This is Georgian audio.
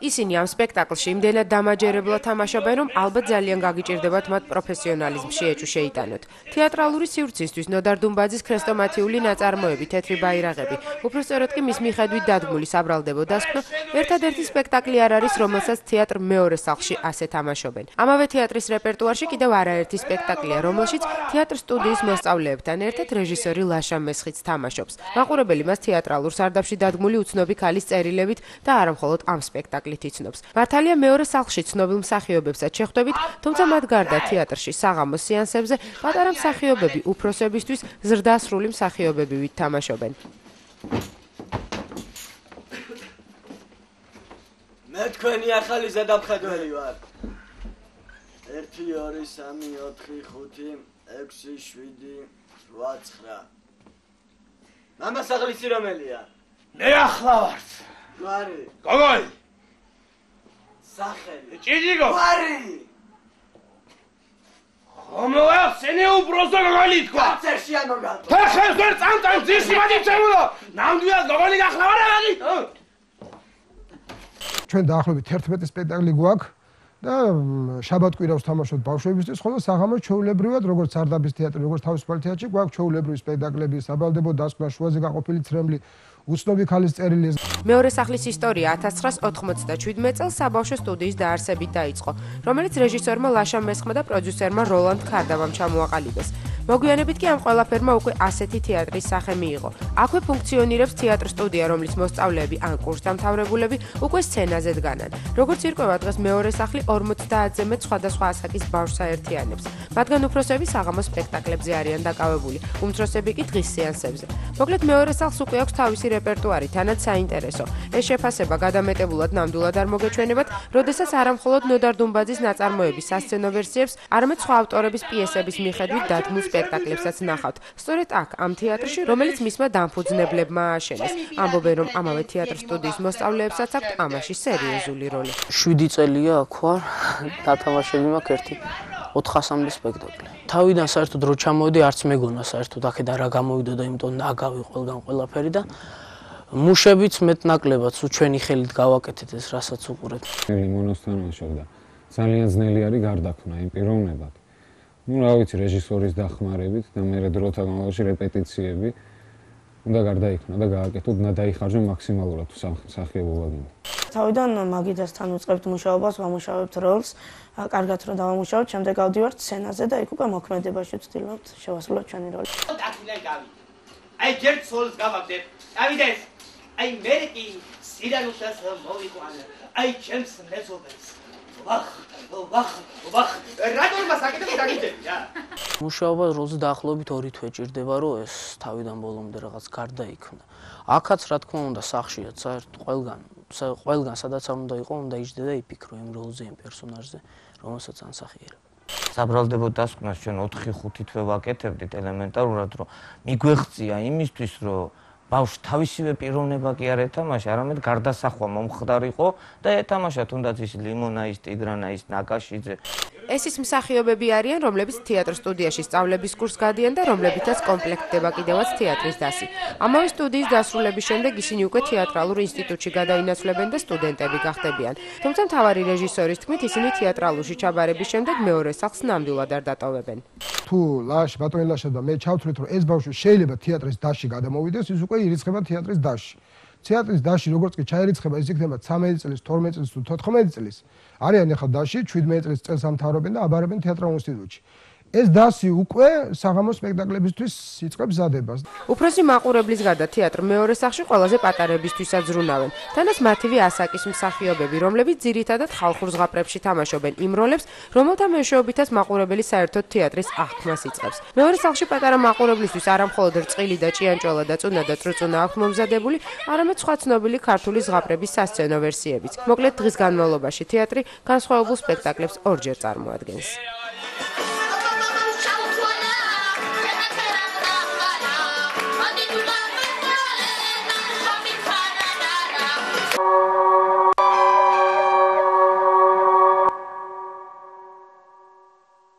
ისინი ამ სპექტაკლში იმდენად დამაჯერებლად თამაშობენ, რომ ალბათ ძალიან გაგიჭირდებათ მათ პროფესიონალიზმში ეჭვი შეიტანოთ. თეატრალური სივრცისთვის ნოდარ დუმბაძის ქრესტომათიული ნაწარმოები, თეთრი ბაირაღები, უпроსწორად კი მის მიხედვით დადგმული საბრალდებო დასკვნა, ერთადერთი სპექტაკლი არ არის, რომელსაც თეატრ მეორე სახლში ასე თამაშობენ. ამავე თეატრის რეპერტუარში კიდევ არაერთი სპექტაკლია, რომელშიც თეატრ სტუდიის მოსწავლეებთან ერთად რეჟისორი ლაშა მესხიც თამაშობს. მაყურებელი მას თეატრალურ სარდაფში დადგმული უცნობი ქალის წერილებით და არა მხოლოდ ამ სპექტაკლით იცნობს. მართალია მეორე სახლში ცნობილ მსახიობებსაც შეხვდებით, თუმცა მათ გარდა თეატრში საღამოს სეანსებზე პატარა მსახიობები უფროსებისთვის ზრდასრული მსახიობები ვითამაშობენ. მე თქვენი ახალი ზედამხედველი ვარ. 1 2 3 4 5 6 7 8 9. მამასაღლისი რომელია? მე ახლა ვარ. გვარი. გოგოი. სახელი. ჭიჭიგო. გვარი. ხომოახსენე უბრალოდ გოგოლი თქვა. წერში ამოგატო. ხეს ვერ წამწამ ძისი მადიცემულო. ნამდვილად გოგოლი ახლა ვარ აღი. ჩვენ დაახლოებით 11 სპექტაკლი გვაქვს და შაბათ-კვირავს თამაშობთ ბავშვებისთვის, ხოლო საღამოს ჩვეულებრივად, როგორც სარდაფის თეატრი, როგორც თავისუფალ თეატრში, გვაქვს ჩვეულებრივი სპექტაკლები, საბრალდებო დასკვნა, შუაზე გაყოფილი ცრემლი, უცნობი ქალის წერილი. მეორე სახლის ისტორია 1997 წელს საბავშვო სტუდიის დაარსებით დაიწყო, რომელიც რეჟისორმა ლაშა მესხმა და პროდიუსერმა როლანდ ქარდავამ ჩამოაყალიბეს. მოგვიანებით კი ამ ყველაფერმა უკვე ასეთი თეატრის სახე მიიღო. აქვე ფუნქციონირებს თეატრ სტუდია, რომლის მოსწავლეები ან კურსდამთავრებულები უკვე სცენაზე დგანან. როგორც ირკვევა, დღეს მეორე სახლი 50-ზე მეტ სხვადასხვა ასაკის ბავშვს აერთიანებს. მათგან უფროსები საღამოს სპექტაკლებზე არიან დაკავებული, უმცროსები კი დღის სეანსებზე. მოკლედ მეორე სახლს უკვე აქვს თავისი რეპერტუარი, თანაც საინტერესო. ეს შეფასება გადამეტებულად ნამდვილად არ მოგეჩვენებათ, როდესაც არა მხოლოდ ნოდარ დუმბაძის ნაწარმოების სასცენო ვერსიებს, არამედ სხვა ავტორების პიესების მიხედვით დადგმულ სპექტაკლებსაც ნახავთ. სწორედ აქ, ამ თეატრში, რომელიც მისმა დამფუძნებლებმა ააშენეს. ამბობენ, რომ ამავე თეატრ სტუდიის მოსწავლეებსაც აქვთ ამაში სერიოზული როლი. 7 წელია აქ ვარ, დათამაშები მაქვს ერთი 400-მდე სპექტაკლი. თავიდან საერთოდ რო ჩამოვიდი, არც მეგონა საერთოდ აქედან რა გამოვიდა და იმიტომ ნაგავი ყველგან ყველაფერი და მუშებიც მეტნაკლებად სულ ჩვენი ხელით გავაკეთეთ ეს, რასაც უყურებთ. ლიმონოსთან ვაშობდა. ძალიან ძნელი არის გარდაქმნა იმ პიროვნებად. Ну, რა ვიცი, რეჟისორის დახმარებით და მე დროთა განმავლობაში რეპეტიციები უნდა გარდაიქმნა და გააკეთო, უნდა დაიხარჯო მაქსიმალურად მსახიობობად. თავიდან მაგიდასთან უწყებთ მუშაობას, ვამუშავებთ როლს, კარგად რომ დავამუშავოთ, შემდეგ გავდივართ სცენაზე და იქ უკვე მოქმედებაში ვცდილობთ შევასრულოთ ჩვენი როლი. აი ჯერ სოლს გავაგდებ. ავიდეს. აი მე კი სირანუსას მოვიყვანე. აი ჩემს მეზობელს. ვახ, რატომ საკეთებ დაგიძები რა? მუშაობა როლზე დაახლოებით 2 თვე ჭირდება, რომ ეს თავიდან ბოლომდე რაღაც გარდაიქმნა. აქაც რა თქმა უნდა სახშიათ საერთოდ ყველგან სადაც არ უნდა იყო, უნდა იჯდე და იფიქრო იმ როლზე, იმ პერსონაჟზე, რომელსაც ანსახიერებ. საბრალდებო დასკვნას ჩვენ 4-5 თვე ვაკეთებდით ელემენტარულად, რომ მიგვეღწია იმისთვის, რომ ბავშვი თავისივე პიროვნება კი არ ეთამაშა, არამედ გარდასახვა მომხდარიყო და ეთამაშა თუნდაც ის ლიმონა, ის ტიგრანა, ის ნაკაშიძე. ეს ის მსახიობები არიან, რომლებიც თეატრ სტუდიაში სწავლების კურსს გადიან და რომლებითაც კომპლექტდება კიდევაც თეატრის დასი. ამავე სტუდიის დასრულების შემდეგ ისინი უკვე თეატრალურ ინსტიტუტში გადაინაცვლებენ და სტუდენტები გახდებიან. თუმცა მთავარი რეჟისორის თქმით, ისინი თეატრალურში ჩაბარების შემდეგ მეორე სახლს ნამდვილად არ დატოვებენ. თუ ბატონი ლაშა და მე ჩავთვლით, რომ ეს ბავშვი შეიძლება თეატრის დასში გადამოვიდეს, ის უკვე ირიცხება თეატრის დასში. თეატრის დასში როგორც კი ჩაირიცხება, ის იქნება 13 წლის, 12 წლის თუ 14 წლის. არიან ახლა დასში 17 წელს ამთავრებენ და აბარებენ თეატრალურ ინსტიტუტში. ეს დასი უკვე საღამოს სპექტაკლებისთვის იწყებს ზადებას. უფროსი მაყურებლის გარდა თეატრ მეორე სახლში ყველაზე პატარებისთვისაც ზრუნავენ. თანაც მათივე ასაკის მსახიობები, რომლებიც ძირითადად ხალხურ ზღაპრებში თამაშობენ იმ როლებს, რომელთა მეშვეობითაც მაყურებელი საერთოდ თეატრის აღქმას იწყებს. მეორე სახლში პატარა მაყურებლისთვის არა მხოლოდ რწყილი და ჭიანჭველა და წუნა და წრუწუნა აქვს მომზადებული, არამედ სხვა ცნობილი ქართული ზღაპრების სასცენო ვერსიებიც. მოკლედ დღის განმავლობაში თეატრი განსხვავებულ სპექტაკლებს ორჯერ წარმოადგენს.